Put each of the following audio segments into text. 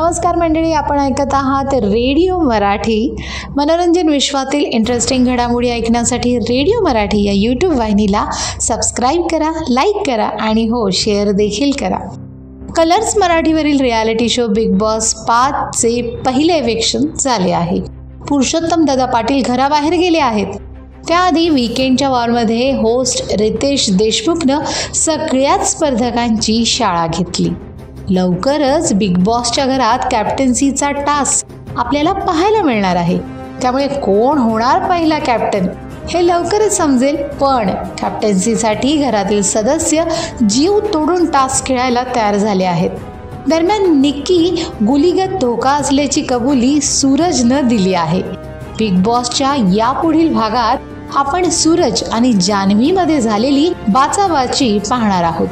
नमस्कार मंडळी, आपण ऐकत आहात रेडिओ मराठी. मनोरंजन विश्वातील इंटरेस्टिंग घडामोडी ऐकण्यासाठी रेडिओ मराठी या यूट्यूब वाहिनीला सबस्क्राईब करा, लाईक करा आणि हो, शेअर देखील करा. कलर्स मराठीवरील रियालिटी शो बिग बॉस 5चे पहिले इव्हिक्शन झाले आहे. पुरुषोत्तम दादा पाटील घराबाहेर गेले आहेत. त्याआधी वीकेंडच्या वॉरमध्ये होस्ट रितेश देशमुखनं सगळ्याच स्पर्धकांची शाळा घेतली. लवकरच बिग बॉसच्या घरात कॅप्टन्सीचा टास्क आपल्याला पाहायला मिळणार आहे. त्यामुळे कोण होणार पहिला कॅप्टन हे लवकरच समजेल. पण कॅप्टन्सीसाठी घरातील सदस्य जीव तोडून टास्क खेळायला तयार झाले आहेत. दरम्यान निक्की गुलीगत धोका असल्याची कबुली सूरजनं दिली आहे. बिग बॉसच्या यापुढील भागात आपण सूरज आणि जान्हवीमध्ये झालेली बाचाबाची पाहणार आहोत.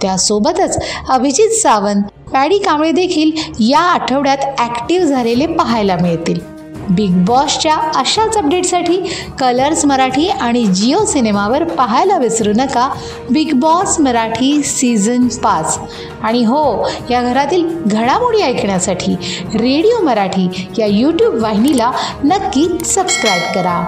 त्यासोबतच अभिजित सावंत, पॅडी कांबळे देखील या आठवड्यात ॲक्टिव्ह झालेले पाहायला मिळतील. बिग बॉसच्या अशाच अपडेटसाठी कलर्स मराठी आणि जिओ सिनेमावर पाहायला विसरू नका बिग बॉस मराठी सीझन 5. आणि हो, या घरातील घडामोडी ऐकण्यासाठी रेडिओ मराठी या यूट्यूब वाहिनीला नक्की सबस्क्राईब करा.